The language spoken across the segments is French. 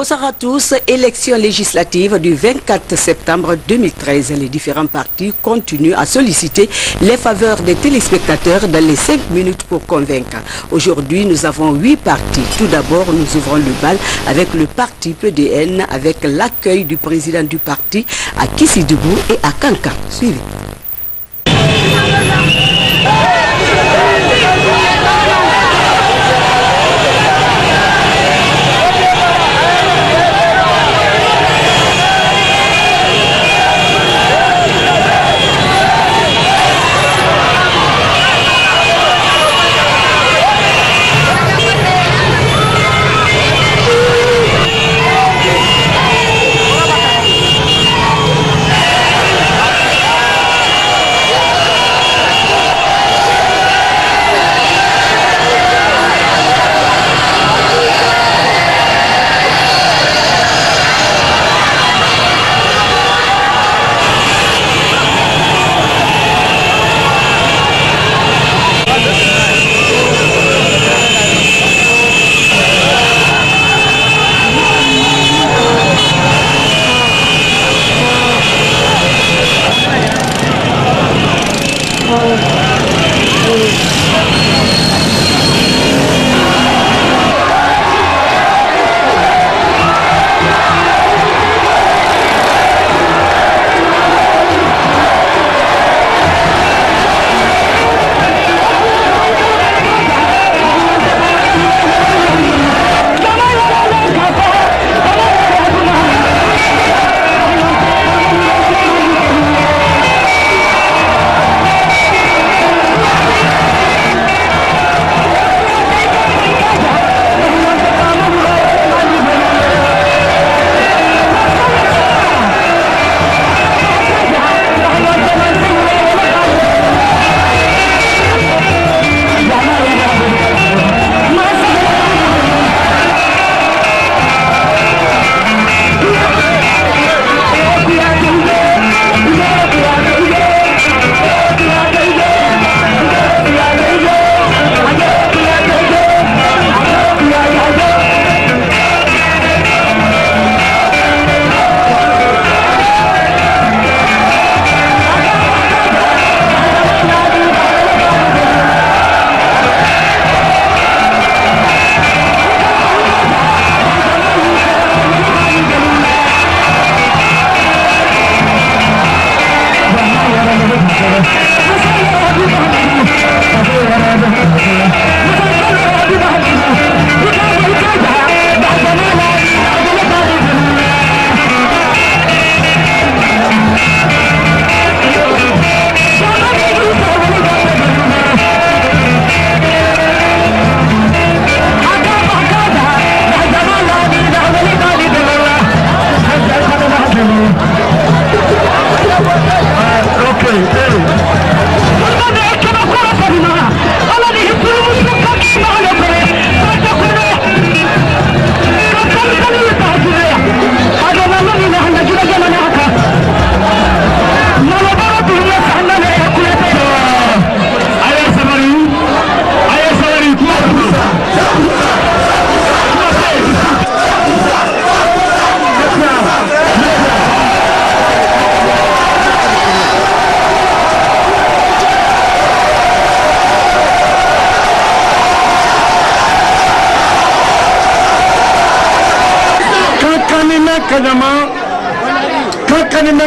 Bonsoir à tous. Élection législative du 24 septembre 2013. Les différents partis continuent à solliciter les faveurs des téléspectateurs dans les 5 minutes pour convaincre. Aujourd'hui, nous avons 8 partis. Tout d'abord, nous ouvrons le bal avec le parti PDN, avec l'accueil du président du parti à Kissidibou et à Kanka. Suivez.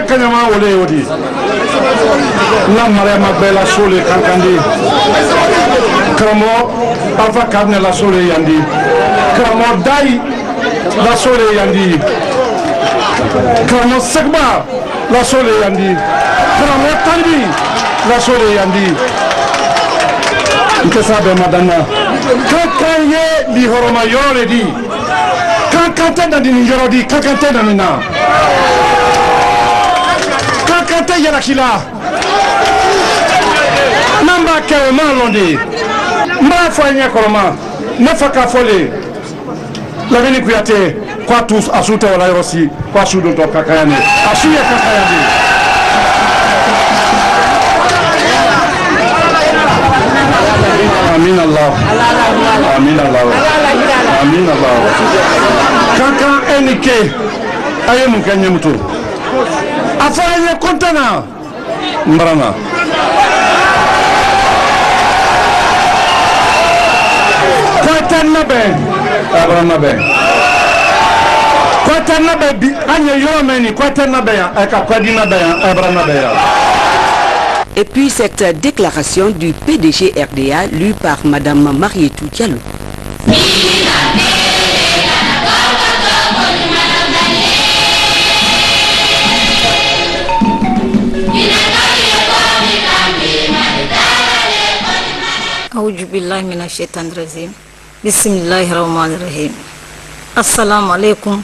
Kanyama ole odi la Mariama Bella Sole Kankandi Kramo Alpha Kabne la Sole Yandi Kramo Dai la Sole Yandi Kramo Segma la Sole Yandi Kramo Tandi la Sole Yandi Nkesabe Madana Kankaye di Horoma Yore di Kankante na di Yoro di Kankante na nina Kankante Yarakila Namba Kerema Londi Mba Fanya Koroma Nafaka Fole La Veni Kuyate Kwa tous Asute Wala Yosi Kwa Sudo to Kakayane Asuye Kakayane Amin Allah Amin Allah Amin Allah Kankan ni ke aye mun kanye muto afa kontana mbarana Kotanna ben abrana ben Kotanna be anye yomeni kotanna be aka kwadina be abrana be. Et puis cette déclaration du PDG RDA lue par Madame Marietou Diallo. A'udhu billahi minash shaitanir rajim. Bismillahir rahmanir rahim. Assalamu alaikum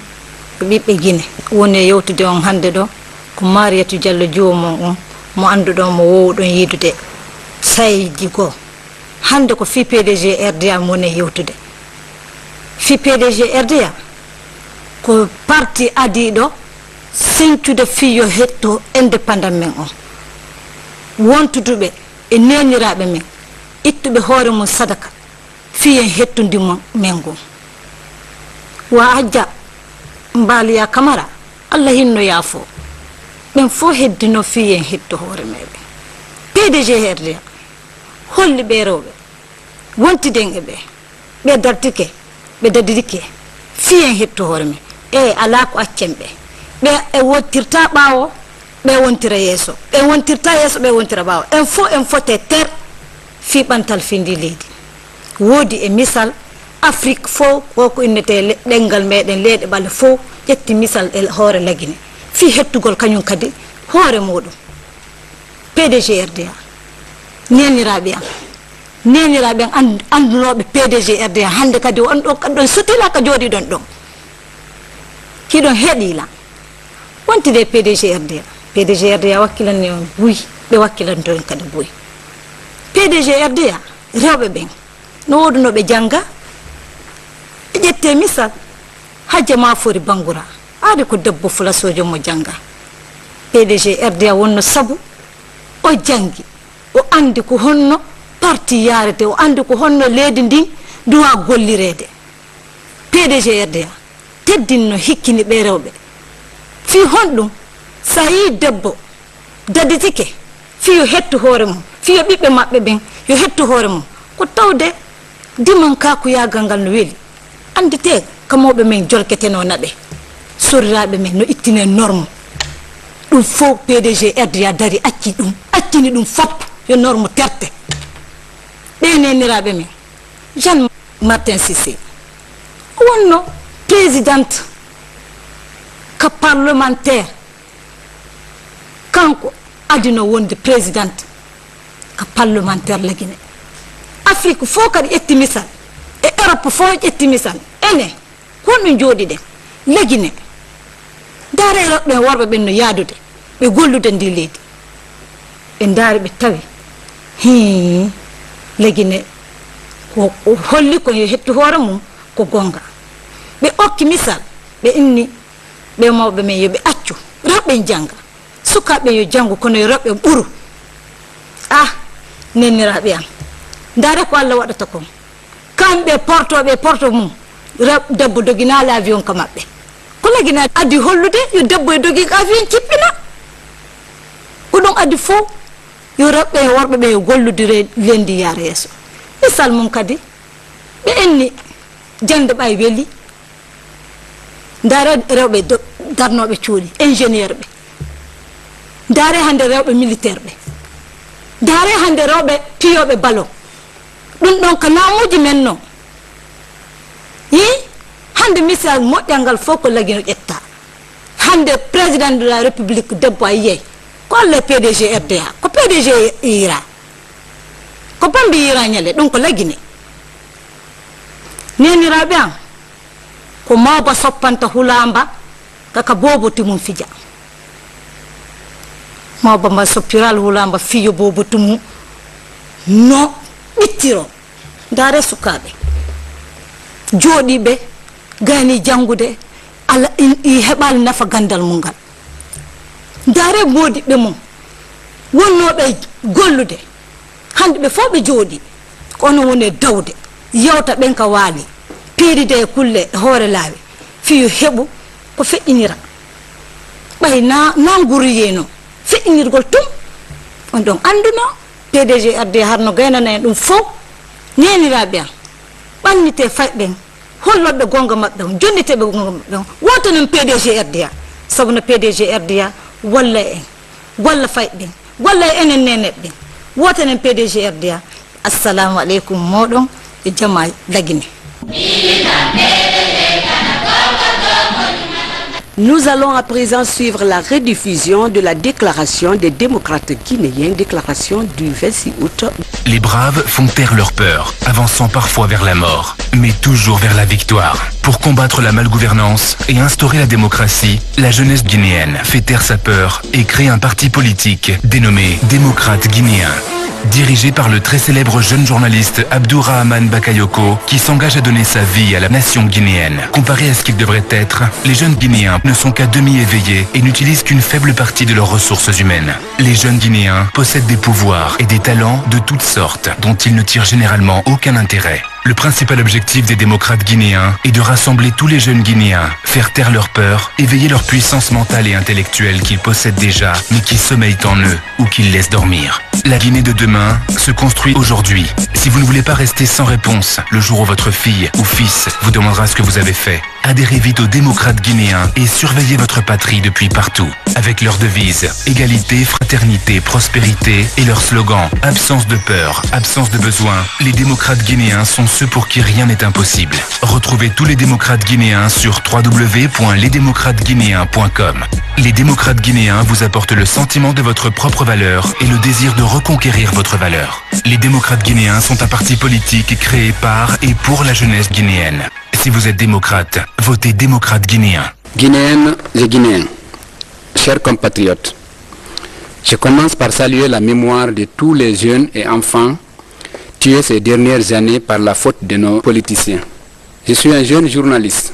biɓɓe Guinée woni yewtude on hande ɗo ko Marietou Diallo jomon on mo anduɗon mo wowɗon yidude sayji goo hande ko fi PDG RDA mo woni yewtude fi PDG RDA ko parti adiɗo sentude fiyo hetto indépendant men on wontuduɓe e neniraɓe men ittuɓe hoore mum sadaka fiyen hettudimo men goo wa ajja Mbaliya Camara Allah hinno yaafo ɓen fo heddino fiyen hetto hoore meɓe PDG RDA holli ɓe rewɓe wontiden e ɓe dartike ɓe dadidike fiyen hetto hoore men ala ko accen ɓe e wontirta ɓaawo ɓe wontira yeeso ɓe wontirta yeeso ɓe wontira ɓaawo en fo en fote ter fi ɓantal findi leydi woodi e misal Afrique fo ko innete ɗengal meɗen leeɗe ɓale fo ƴetti misal e hoore lagine fi hettugol kañum kadi hoore muɗum PDG RDA neniraɓe am andunoɓe PDG RDA hande kadi on ɗo ɗon sotila ka jooɗi ɗon ɗon kiɗon heeɗila wontide PDG RDA wakkilanni on buy ɓe wakkilanto en kadi buy PDG RDA rewɓe ɓen no wodunoɓe jangga ɓe ƴette misal hajja Mafori Bangura ari ko debbo fulasojo mo jangga PDG RDA wonno sabu o jangi o andi ko honno parti yarete o andi ko honno leydi ndin duwa gollirede PDG RDA teddinno hikkini ɓe rewɓe fi honɗum sa yi debbo daditike fi yo hettu hoore mum fi yo ɓiɓɓe maɓɓe ɓen yo hettu hoore mum ko tawde diman kaku yagal ngal no weeli andite kamoɓe men jolketeno naɓe soriraɓe men no ittine norme ɗum fo PDG RDA dari accini ɗum fop yo norme terte ɓe neniraɓe men Jean Martin Cissé wonno présidente ka parlementaire kanko adino wonde présidente ka parlementaire lagine Afrique fo kadi ƴetti misal e Europe fo ƴetti misal ene honɗum jooɗi ɗen lagine daare rewɓe worɓe ɓen no yaadude ɓe gollude ndi leydi ɓe daari ɓe tawi lagine ko holli ko hettu hoore mum ko gonga ɓe okki misal ɓe inni ɓe mawɓe men yoɓe accu rewɓe janga sukaɓe yo jangu kono yo rewɓe ɓuru neniraɓe am daare ko Allah waɗata kon kamɓe porto mum debbo doginali avion ka maɓɓe ko lagina adi hollude yo debbo e dogi avion cippina ko ɗum adi fo yo rewɓe e worɓe ɓe yo golludire lendi yaara yeeso misal mum kadi ɓe enni jangde ɓay weeli daare rewɓe darnoɓe cuuɗi ingénieur ɓe daare hande rewɓe militaire ɓe daare hande rewɓe piyoɓe ballon ɗum ɗon ko laamuji men noon hande misal moƴƴal ngal fof ko lagino ƴetta hande président de la république debbo a yiyey ko Allah PDG RDA ko PDG ira ko bambi ira ñale ɗum ko lagine neniraɓe am ko mawba soppanta hulamba kaka boboti mum fija mawba mba soppiral hulamba fiyo boboti mum no ɓittiro daare sukaɓe jooɗiɓe gani jangude ala i heɓali nafa gandal mum ngal daare modiɓe mum wonnoɓe gollude hande ɓe fof ɓe jooɗi kono woni dawde yewta ɓen ka waali piiride e kulle hoore laawi fiyo heɓu ko feƴƴinira ɓay na guriyeno feƴƴinirgol tum on ɗon anduno PDG arde harno gaynana en ɗum fof neniraɓe am ɓannite fayɓen holloɓe gonga maɓɓe on jonniteɓe gonga maɓɓe on woto non PDG RDA sabu no PDG RDA walla en walla fayɓen walla enen neneɓɓen wotanen PDG RDA. Assalamu alaikum moɗon e jama lagine. Nous allons à présent suivre la rediffusion de la déclaration des démocrates guinéens, déclaration du 26 août. Les braves font taire leur peur, avançant parfois vers la mort, mais toujours vers la victoire. Pour combattre la malgouvernance et instaurer la démocratie, la jeunesse guinéenne fait taire sa peur et crée un parti politique dénommé Démocrates guinéens. Dirigé par le très célèbre jeune journaliste Abdourahmane Bakayoko, qui s'engage à donner sa vie à la nation guinéenne. Comparé à ce qu'ils devraient être, les jeunes Guinéens ne sont qu'à demi éveillés et n'utilisent qu'une faible partie de leurs ressources humaines. Les jeunes Guinéens possèdent des pouvoirs et des talents de toutes sortes, dont ils ne tirent généralement aucun intérêt. Le principal objectif des démocrates guinéens est de rassembler tous les jeunes Guinéens, faire taire leur peur, éveiller leur puissance mentale et intellectuelle qu'ils possèdent déjà, mais qui sommeillent en eux ou qu'ils laissent dormir. La Guinée de demain se construit aujourd'hui. Si vous ne voulez pas rester sans réponse le jour où votre fille ou fils vous demandera ce que vous avez fait, adhérez vite aux démocrates guinéens et surveillez votre patrie depuis partout. Avec leur devise égalité, fraternité, prospérité et leur slogan absence de peur, absence de besoin, les démocrates guinéens sont ceux pour qui rien n'est impossible. Retrouvez tous les démocrates guinéens sur www.lesdémocratesguinéens.com. Les démocrates guinéens vous apportent le sentiment de votre propre valeur et le désir de reconquérir votre valeur. Les démocrates guinéens sont un parti politique créé par et pour la jeunesse guinéenne. Si vous êtes démocrate, votez démocrate guinéen. Guinéennes et Guinéens, chers compatriotes, je commence par saluer la mémoire de tous les jeunes et enfants tués ces dernières années par la faute de nos politiciens. Je suis un jeune journaliste.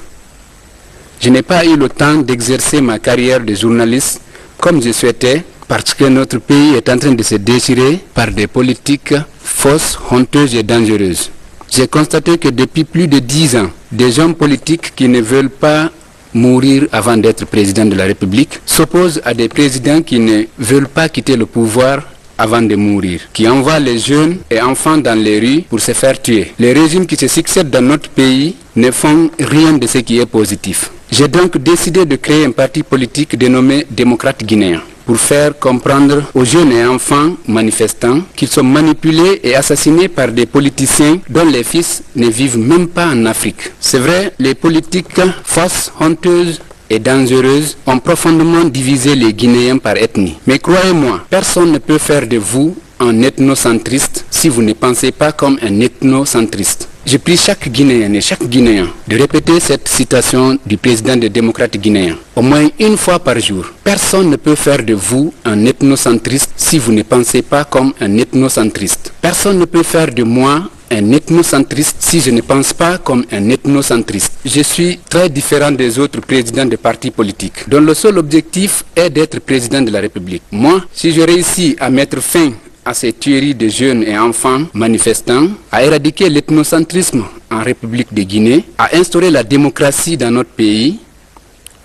Je n'ai pas eu le temps d'exercer ma carrière de journaliste comme je souhaitais parce que notre pays est en train de se déchirer par des politiques fausses, honteuses et dangereuses. J'ai constaté que depuis plus de 10 ans, des hommes politiques qui ne veulent pas mourir avant d'être président de la République s'opposent à des présidents qui ne veulent pas quitter le pouvoir avant de mourir, qui envoient les jeunes et enfants dans les rues pour se faire tuer. Les régimes qui se succèdent dans notre pays ne font rien de ce qui est positif. J'ai donc décidé de créer un parti politique dénommé Démocrates guinéens pour faire comprendre aux jeunes et enfants manifestants qu'ils sont manipulés et assassinés par des politiciens dont les fils ne vivent même pas en Afrique. C'est vrai, les politiques fausses, honteuses et dangereuses ont profondément divisé les Guinéens par ethnie. Mais croyez-moi, personne ne peut faire de vous un ethnocentriste si vous ne pensez pas comme un ethnocentriste. Je prie chaque Guinéen et chaque Guinéen de répéter cette citation du président des démocrates guinéens au moins une fois par jour. Personne ne peut faire de vous un ethnocentriste si vous ne pensez pas comme un ethnocentriste. Personne ne peut faire de moi un ethnocentriste si je ne pense pas comme un ethnocentriste. Je suis très différent des autres présidents de partis politiques, dont le seul objectif est d'être président de la République. Moi, si je réussis à mettre fin à ces tueries de jeunes et enfants manifestants, à éradiquer l'ethnocentrisme en République de Guinée, à instaurer la démocratie dans notre pays,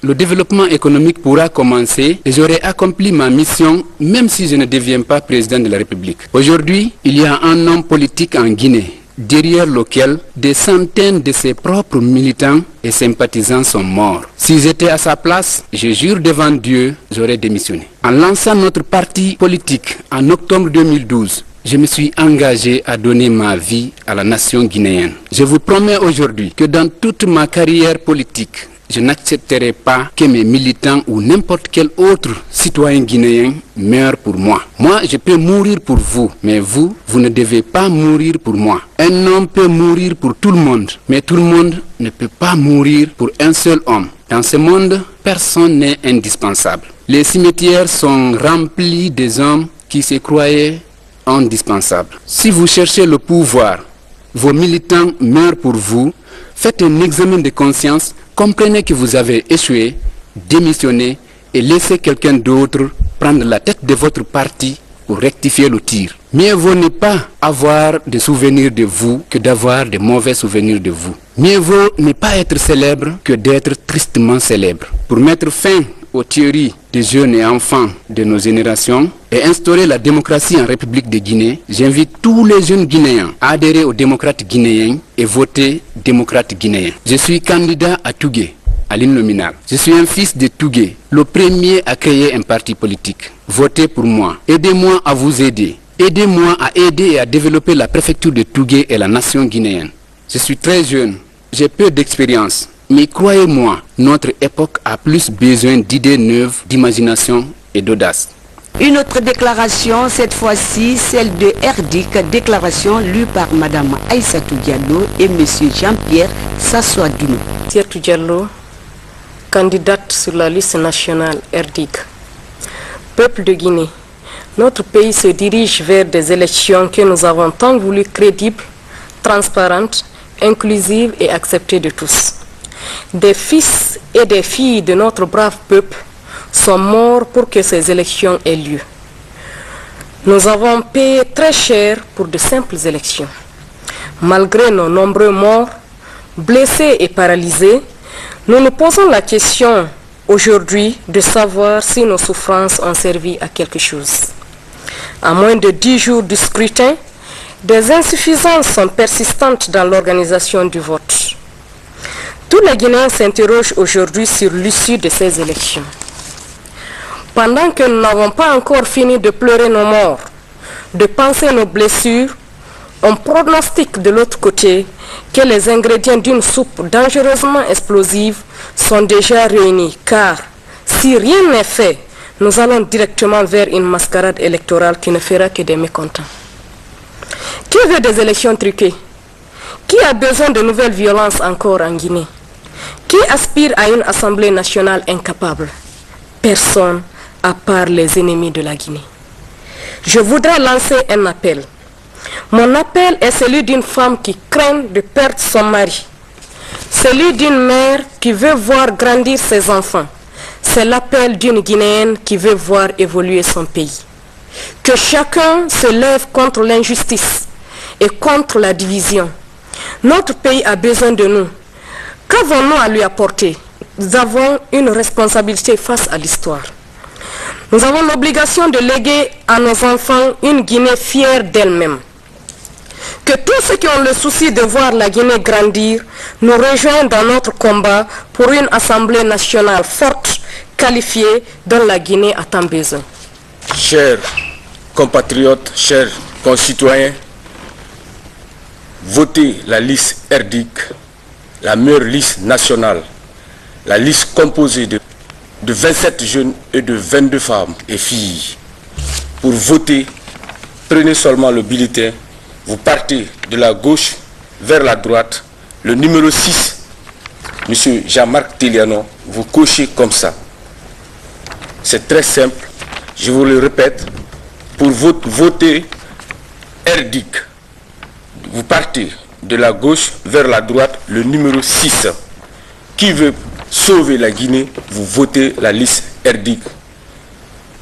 le développement économique pourra commencer et j'aurai accompli ma mission même si je ne deviens pas président de la République. Aujourd'hui, il y a un homme politique en Guinée, derrière lequel des centaines de ses propres militants et sympathisants sont morts. Si j'étais à sa place, je jure devant Dieu, j'aurais démissionné. En lançant notre parti politique en octobre 2012, je me suis engagé à donner ma vie à la nation guinéenne. Je vous promets aujourd'hui que dans toute ma carrière politique, je n'accepterai pas que mes militants ou n'importe quel autre citoyen guinéen meure pour moi. Moi, je peux mourir pour vous, mais vous ne devez pas mourir pour moi. Un homme peut mourir pour tout le monde, mais tout le monde ne peut pas mourir pour un seul homme. Dans ce monde, personne n'est indispensable. Les cimetières sont remplis des hommes qui se croyaient indispensables. Si vous cherchez le pouvoir, vos militants meurent pour vous, faites un examen de conscience, comprenez que vous avez échoué, démissionnez et laissez quelqu'un d'autre prendre la tête de votre parti pour rectifier le tir. Mieux vaut ne pas avoir de souvenirs de vous que d'avoir de mauvais souvenirs de vous. Mieux vaut ne pas être célèbre que d'être tristement célèbre. Pour mettre fin aux théories des jeunes et enfants de nos générations et instaurer la démocratie en République de Guinée, j'invite tous les jeunes Guinéens à adhérer aux démocrates guinéens et voter démocrate guinéen. Je suis candidat à Tougué, à l'uninominal. Je suis un fils de Tougué, le premier à créer un parti politique. Votez pour moi. Aidez-moi à vous aider. Aidez-moi à aider et à développer la préfecture de Tougué et la nation guinéenne. Je suis très jeune, j'ai peu d'expérience, mais croyez-moi, notre époque a plus besoin d'idées neuves, d'imagination et d'audace. Une autre déclaration, cette fois-ci celle de RDIC, déclaration lue par Mme Aïssatou Diallo et M. Jean-Pierre Sassoadounou. Aïssatou Diallo, candidate sur la liste nationale RDIC. Peuple de Guinée, notre pays se dirige vers des élections que nous avons tant voulu crédibles, transparentes, inclusives et acceptées de tous. Des fils et des filles de notre brave peuple sont morts pour que ces élections aient lieu. Nous avons payé très cher pour de simples élections. Malgré nos nombreux morts, blessés et paralysés, nous nous posons la question aujourd'hui de savoir si nos souffrances ont servi à quelque chose. À moins de 10 jours du scrutin, des insuffisances sont persistantes dans l'organisation du vote. Tous les Guinéens s'interrogent aujourd'hui sur l'issue de ces élections. Pendant que nous n'avons pas encore fini de pleurer nos morts, de penser nos blessures, on pronostique de l'autre côté que les ingrédients d'une soupe dangereusement explosive sont déjà réunis, car si rien n'est fait, nous allons directement vers une mascarade électorale qui ne fera que des mécontents. Qui veut des élections truquées? Qui a besoin de nouvelles violences encore en Guinée? Qui aspire à une assemblée nationale incapable? Personne, à part les ennemis de la Guinée. Je voudrais lancer un appel. Mon appel est celui d'une femme qui craint de perdre son mari. Celui d'une mère qui veut voir grandir ses enfants. C'est l'appel d'une Guinéenne qui veut voir évoluer son pays. Que chacun se lève contre l'injustice et contre la division. Notre pays a besoin de nous. Qu'avons-nous à lui apporter? Nous avons une responsabilité face à l'histoire. Nous avons l'obligation de léguer à nos enfants une Guinée fière d'elle-même. Que tous ceux qui ont le souci de voir la Guinée grandir nous rejoignent dans notre combat pour une Assemblée nationale forte, qualifiée, dont la Guinée a tant besoin. Chers compatriotes, chers concitoyens, votez la liste RDIC, la meilleure liste nationale, la liste composée de 27 jeunes et de 22 femmes et filles. Pour voter, prenez seulement le bulletin, vous partez de la gauche vers la droite, le numéro 6, M. Jean-Marc Teliano, vous cochez comme ça. C'est très simple, je vous le répète, pour voter RDIC, vous partez de la gauche vers la droite, le numéro 6. Qui veut sauver la Guinée, vous votez la liste RDIC.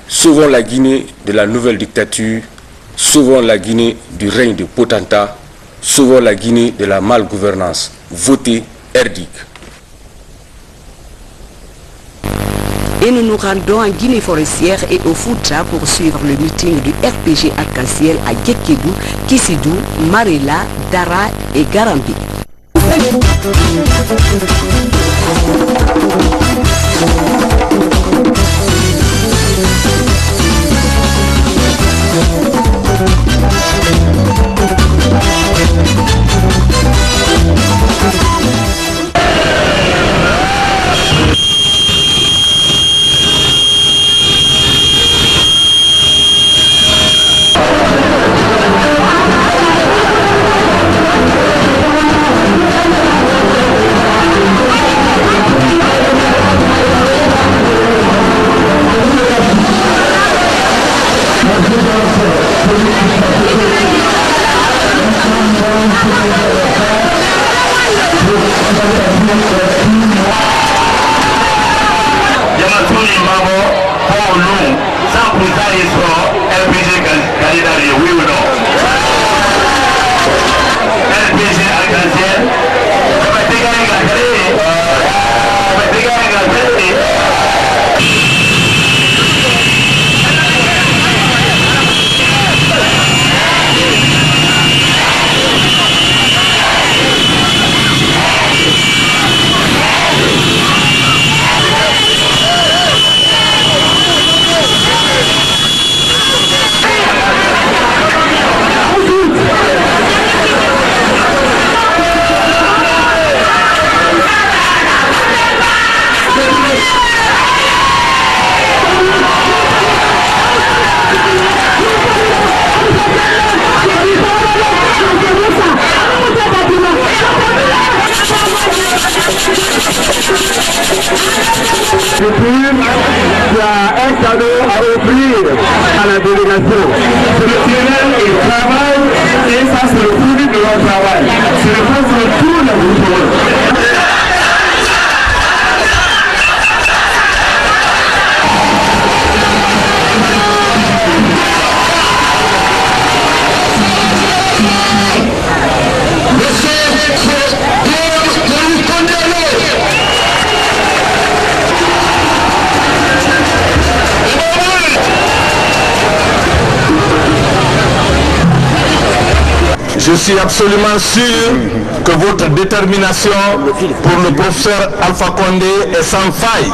Sauvons la Guinée de la nouvelle dictature, sauvons la Guinée du règne de potentat, sauvons la Guinée de la malgouvernance. Votez RDIC. Et nous nous rendons en Guinée forestière et au Fouta pour suivre le meeting du RPG Arc-en-Ciel à Guékédou, Kissidou, Marela, Dara et Garambi. RPG Arc-en-Ciel plateau. C'est le terrain et le travail, et ça c'est le produit de leur travail. C'est le fait de tous les groupes. Je suis absolument sûr que votre détermination pour le professeur Alpha Condé est sans faille.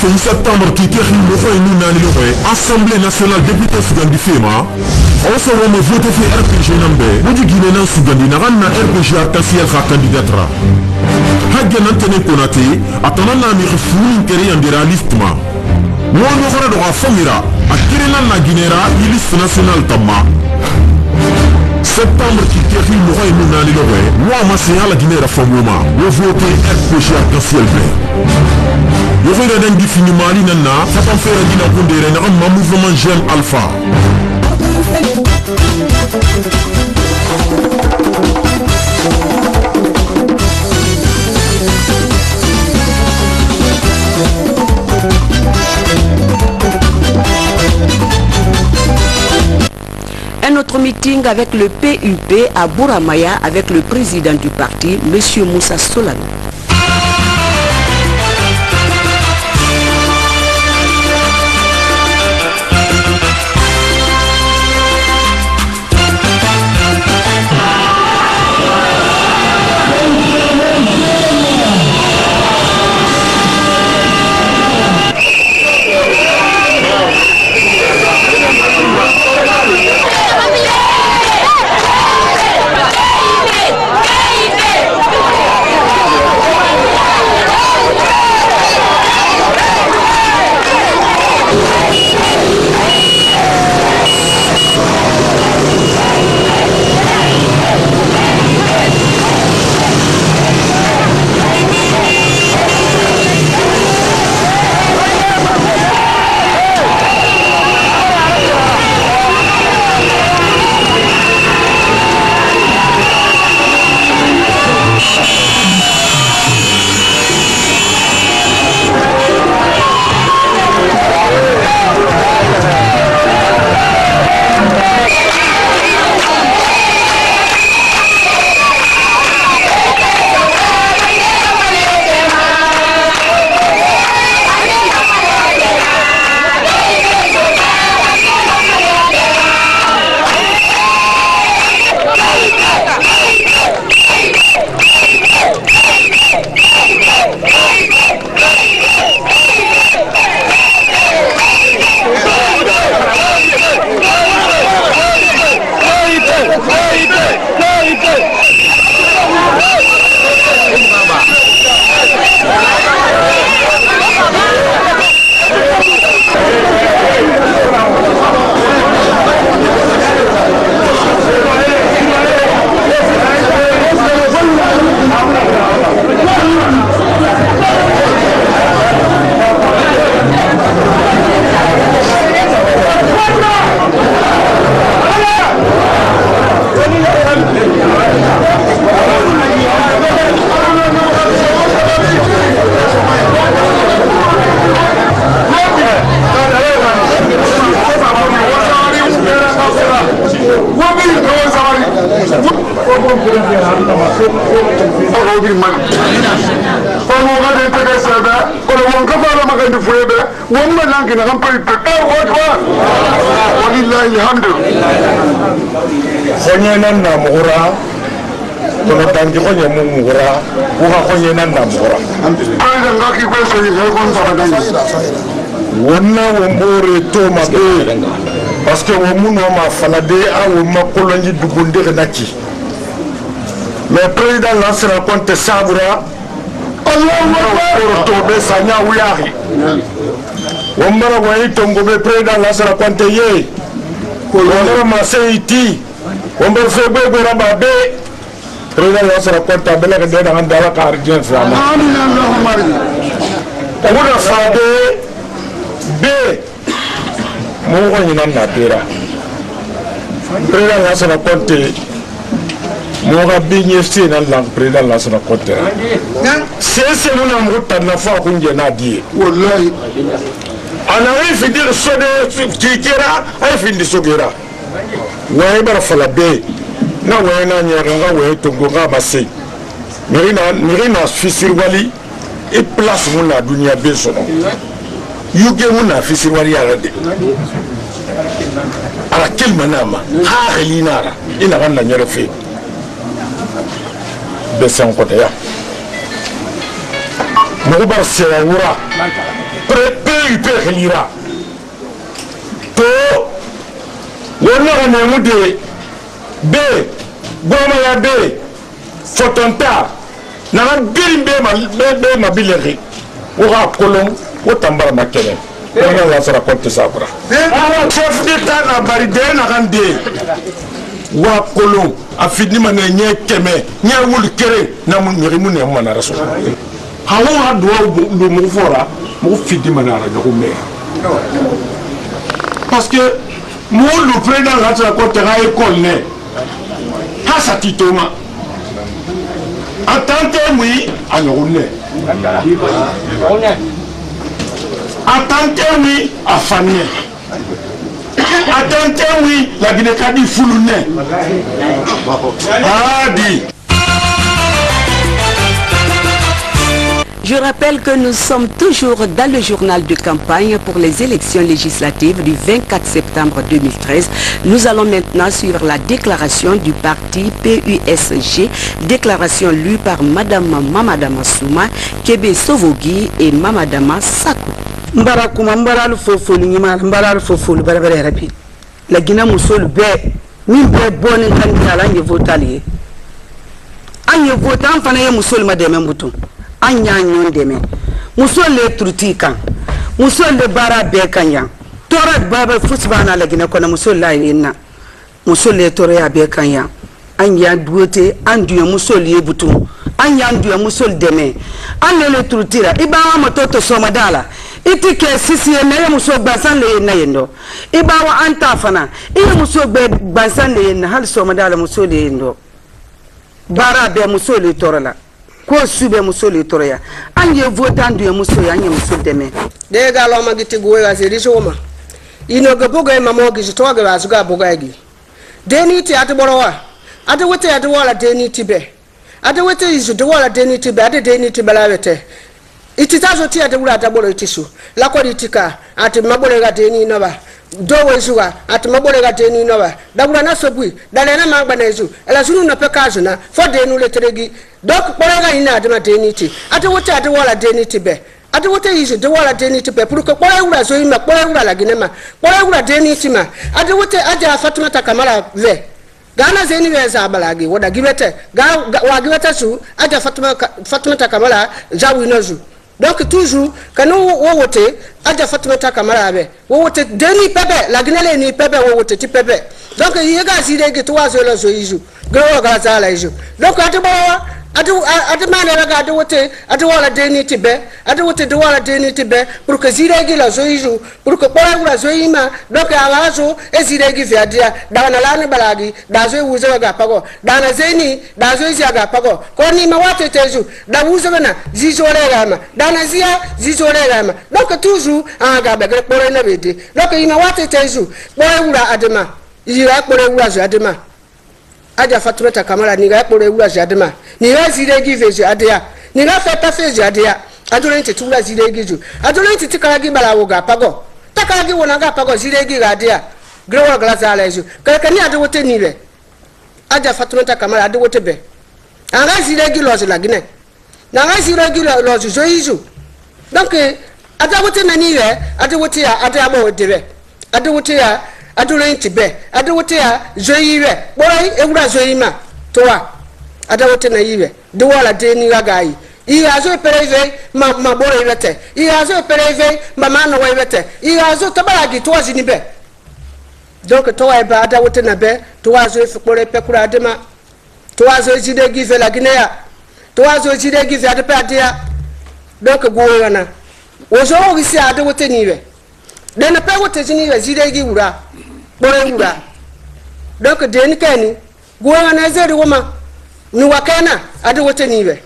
En septembre qui Assemblée nationale député Sugandi Fema also wamo voté fi RPG nambe muji Guinée nan Sugandi naganna RPG artasiel kha candidatra hagge nan tene konati atanana mi khfuni keri andira listma wono khara do famira akirina na Guinera liste nationale tamma septembre qui termine le roi et nous n'allons pas moi ma c'est à la Guinée la famoma wo voté RPG artasiel yo fere dan di fini mali nanna fatan fere dina kundere na am mouvement Jeune Alpha. Un autre meeting avec le PUP à Bouramaya avec le président du parti, M. Moussa Solano. parce que on ma fanade a ma colonji du bunde naki mais président lance la compte sabura Allah to be sanya wiyari wombara wayi tongo be président lance la compte ye ko wona ma seiti wombara febe go ramba be président lance la compte be la de da nganda ka arjen sama amin Allahumma wona fade be mo woni nan na pera président lance la compte mo ga binye se nan lang président lance la compte c'est mon amour na fa ko ngena die wallahi ana fi dir sode tikira ay fi ndi sogera way bara fala be na way na nyara nga way to go ga basse mirina fisir wali e place mon na dunia be so yuge mon na fisir wali ala de ala kelma nama ha khalinara ina ganna nyara fi be san ko ya mo bar sera wura pe khalira to wona ne mude be goma ya be fotonta na birimbe ma bileri wo ga kolon wo tambara makene ko la sara konte sabra chef d'état na baride na gande wa kolon afidni man nye keme nye wul kere na mun ngiri mun ne man rasul hawo ha do lu mu fora mu fiddi man ara ko me parce que mo le président la sara konte ga école ne ha satitoma en tant que oui à Nourne en tant que oui à Fanny en tant que oui la Guinée-Cadi Fouloune ah dit. Je rappelle que nous sommes toujours dans le journal de campagne pour les élections législatives du 24 septembre 2013. Nous allons maintenant suivre la déclaration du parti PUSG, déclaration lue par Madame Mamadama Souma, Kebe Sovogi et Mamadama Sakou. Mbarakuma mbaralu fofolu nyima mbaralu fofolu barabara rapi. La Guinée musol be min be boni kan kala nye votali. Anye votan fana ye musol mademe mbutu. Anya nyon deme musol le truti kan musol le bara be kanya tora baba fusbana la Guinée kona musol la inna musol le tora ya be kanya anya duote andu musol ye butu anya andu musol deme anle le trutira ibawa mototo somadala itike sisi na ye musol basan le na yendo ibawa anta fana iye musol be basan le na hal somadala musol le yendo bara be musol le tora la ko sube musoli toroya anye votandu ya muso ya anye muso deme de ga lo magiti go ya se risoma ino ga boga ma mo gi to ga wasu ga boga gi deni ti atborowa ade wote ade wala deni ti be ade wote isu de wala deni ti be ade deni ti balawete ititazo ti ade wala tabolo itisu la ko ditika ate mabole ga deni no ba do wezuwa ate mabole ga deni no ba dabura na sobui dale na magba na ezu ela sunu na pekazo na fo denu le teregi donc poraga ina adama deniti ate wote ade wala deniti be ate wote yisu de wala deniti be pour que pora wura so ima pora wura la Guinée ma pora wura deniti ma ate wote aja Fatoumata Camara ve Gana zeni weza balagi wada gibete wa gibete su aja Fatoumata Camara jawi nozu donc toujours quand nous wote aja Fatoumata Camara be wote deni pepe la Guinée ni pepe wote ti pepe donc yega zide ge to wazo lo zo yisu gro ga za la yisu donc ate bawa adu mane raga adu wote adu wala deni tibe adu wote de wala deni tibe pour que ziregi la zoizu pour que pora wala zoima donc awazo e ziregi viadia dana lani balagi dazo wuze ga pago dana zeni dazo zia ga pago ko ni mawate tezu da wuze na zizore gama dana zia zizore gama donc toujours aga be pora na bede donc ina wate tezu pora wala adema ira pora wala zo adema aja Fatoumata Camara ni ga pore wura jadema ni ga zire gi veje adia ni ga feta feje adia adole nti tula zire gi ju adole nti tikala gi bala wo ga pago takala gi wona ga pago zire gi ga adia grewa glaza ala ju ka ni ade wote ni le aja Fatoumata Camara ade wote be anga zire gi lozo la gine na ga zire gi lozo jo yizu donc ada wote na ni le ade wote ya ade abo debe ade wote ya adole nti be ade wote ya jo yiwe borai ewura zo yima towa ade wote na yiwe de wala de ni ga yi Iazo pereve ma bora ibete. Iazo pereve ma mano wa ibete. Iazo tabaragi towazi ni be. Donc towa eba ada wote na be, towazo ifukore pekura adema. Towazo jide give la Guinea. Towazo jide give ade pe adia. Donc gowana. Ozo ogisi ade wote niwe. De na pe wote jiniwe jide gi wura. Bora wura. Donc de ni keni gowana zeri woma. Ni wakena ade wote niwe.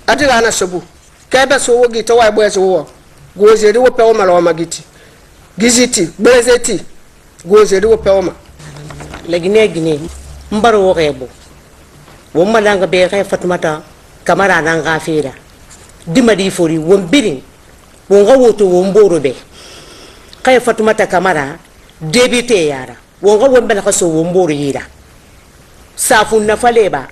Adira na sobu kebe so wogi to wa boye so wo gozeri wo pe wo mala wa magiti giziti bezeti gozeri wo pe wo ma la Guinée mbaro wo rebo wo malanga be re Fatoumata Camara nanga fira dimadi fori wo birin wo ngawoto wo mboro be kay Fatoumata Camara débité yara wo ngawo mbala ko so wo mboro yira safu na faleba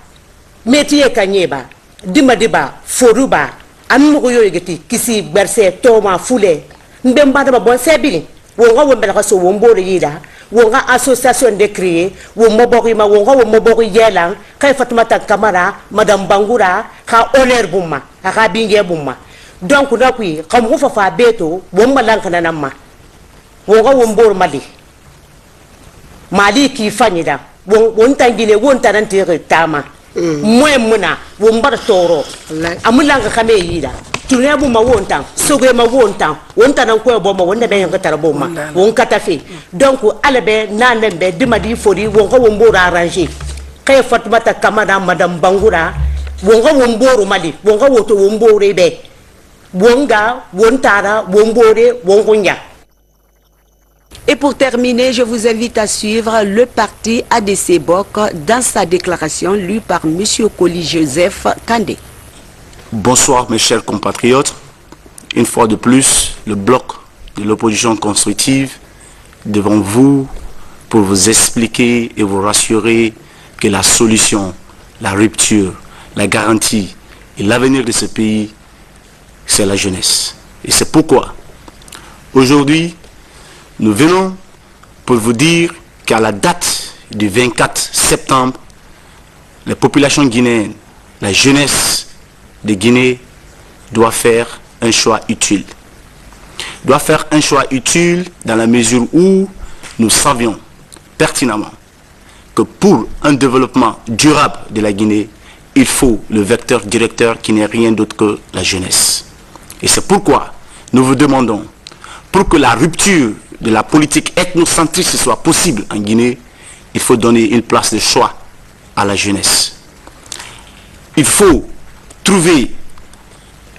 métier kanyeba dimadiba foruba amugo yoyegeti kisi berse toma fule mbemba da bon sebili wonga wombela ko so wombore yida wonga association de créer wo mobori ma wonga wo mobori yelang kay Fatoumata Camara madame Bangura ka honneur bumma ka binge bumma donc na kui kam ko fa beto wo malanka nanama wonga wombor mali ki fanyida won tangine won tanante tama mwe muna wombar toro amulanga kame yida tunebu ma wontan soge ma wontan ko bo ma wonde be yanga taraboma won katafi donc alabe nanembe dimadi fori wonko wombora arranger kay Fatoumata Camara madame Bangura wonko womboro mali wonko woto wombore be wonga wontara wombore wongonya. Et pour terminer, je vous invite à suivre le parti ADC BOK dans sa déclaration lue par M. Koli Joseph Kandé. Bonsoir mes chers compatriotes. Une fois de plus, le bloc de l'opposition constructive devant vous pour vous expliquer et vous rassurer que la solution, la rupture, la garantie et l'avenir de ce pays, c'est la jeunesse. Et c'est pourquoi aujourd'hui, nous venons pour vous dire qu'à la date du 24 septembre, la population guinéenne, la jeunesse de Guinée doit faire un choix utile. Doit faire un choix utile dans la mesure où nous savions pertinemment que pour un développement durable de la Guinée, il faut le vecteur directeur qui n'est rien d'autre que la jeunesse. Et c'est pourquoi nous vous demandons, pour que la rupture de la politique ethnocentriste soit possible en Guinée, il faut donner une place de choix à la jeunesse. Il faut trouver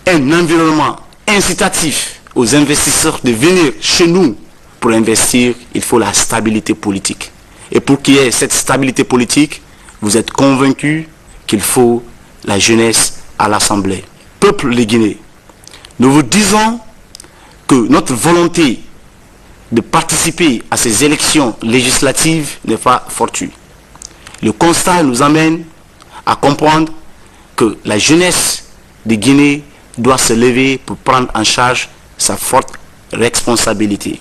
un environnement incitatif aux investisseurs de venir chez nous pour investir. Il faut la stabilité politique. Et pour qu'il y ait cette stabilité politique, vous êtes convaincus qu'il faut la jeunesse à l'Assemblée. Peuple de Guinée, nous vous disons que notre volonté de participer à ces élections législatives n'est pas fortuite. Le constat nous amène à comprendre que la jeunesse de Guinée doit se lever pour prendre en charge sa forte responsabilité.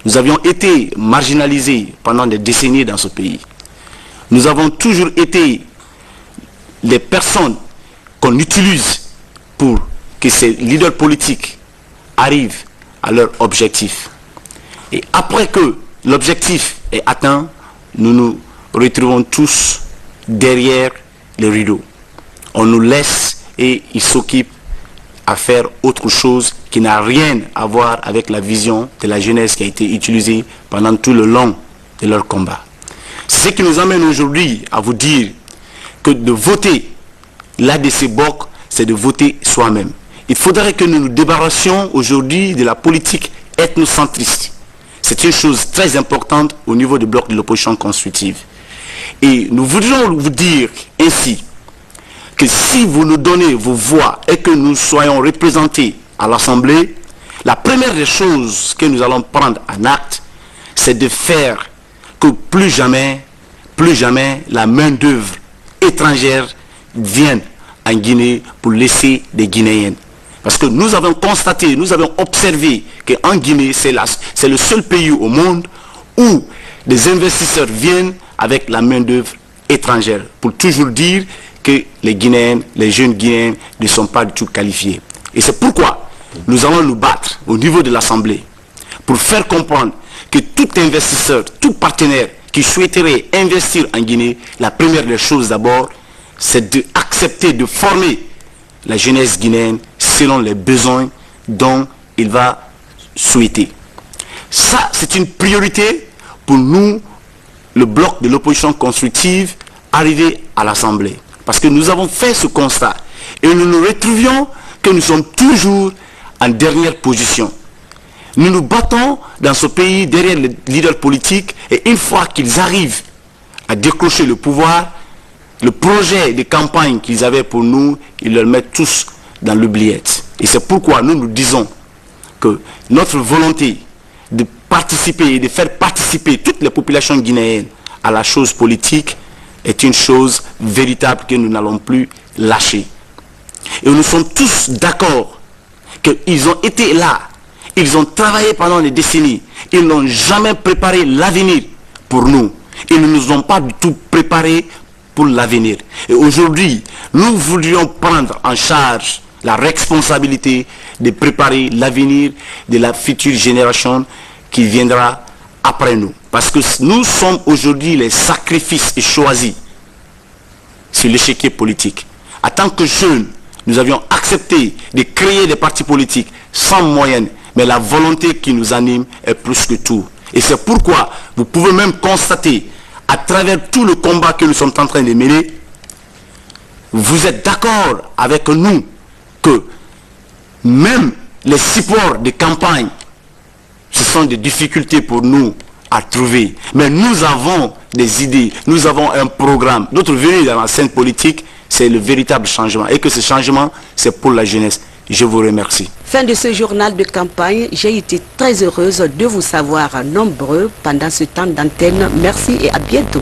Nous avions été marginalisés pendant des décennies dans ce pays. Nous avons toujours été les personnes qu'on utilise pour que ces leaders politiques arrivent à leur objectif. Et après que l'objectif est atteint, nous nous retrouvons tous derrière le rideau. On nous laisse et ils s'occupent à faire autre chose qui n'a rien à voir avec la vision de la jeunesse qui a été utilisée pendant tout le long de leur combat. C'est ce qui nous amène aujourd'hui à vous dire que de voter l'ADC BOK, c'est de voter soi-même. Il faudrait que nous nous débarrassions aujourd'hui de la politique ethnocentriste. C'est une chose très importante au niveau du bloc de l'opposition constructive. Et nous voudrions vous dire ainsi que si vous nous donnez vos voix et que nous soyons représentés à l'Assemblée, la première des choses que nous allons prendre en acte, c'est de faire que plus jamais la main-d'œuvre étrangère vienne en Guinée pour laisser des Guinéens. Parce que nous avons constaté, nous avons observé qu'en Guinée, c'est le seul pays au monde où des investisseurs viennent avec la main-d'œuvre étrangère pour toujours dire que les Guinéens, les jeunes Guinéens ne sont pas du tout qualifiés. Et c'est pourquoi nous allons nous battre au niveau de l'Assemblée pour faire comprendre que tout investisseur, tout partenaire qui souhaiterait investir en Guinée, la première des choses d'abord, c'est d'accepter de former la jeunesse guinéenne selon les besoins dont il va souhaiter. Ça, c'est une priorité pour nous, le bloc de l'opposition constructive, arrivé à l'Assemblée. Parce que nous avons fait ce constat et nous nous retrouvions que nous sommes toujours en dernière position. Nous nous battons dans ce pays derrière les leaders politiques et une fois qu'ils arrivent à décrocher le pouvoir, le projet de campagne qu'ils avaient pour nous, ils le mettent tous dans l'oubliette. Et c'est pourquoi nous nous disons que notre volonté de participer et de faire participer toutes les populations guinéennes à la chose politique est une chose véritable que nous n'allons plus lâcher. Et nous sommes tous d'accord qu'ils ont été là, ils ont travaillé pendant des décennies, ils n'ont jamais préparé l'avenir pour nous. Ils ne nous ont pas du tout préparés pour l'avenir. Et aujourd'hui, nous voudrions prendre en charge la responsabilité de préparer l'avenir de la future génération qui viendra après nous. Parce que nous sommes aujourd'hui les sacrifices choisis sur l'échiquier politique. En tant que jeunes, nous avions accepté de créer des partis politiques sans moyens, mais la volonté qui nous anime est plus que tout. Et c'est pourquoi vous pouvez même constater, à travers tout le combat que nous sommes en train de mener, vous êtes d'accord avec nous que même les supports de campagne, ce sont des difficultés pour nous à trouver. Mais nous avons des idées, nous avons un programme. Notre venue dans la scène politique, c'est le véritable changement. Et que ce changement, c'est pour la jeunesse. Je vous remercie. Fin de ce journal de campagne. J'ai été très heureuse de vous savoir nombreux pendant ce temps d'antenne. Merci et à bientôt.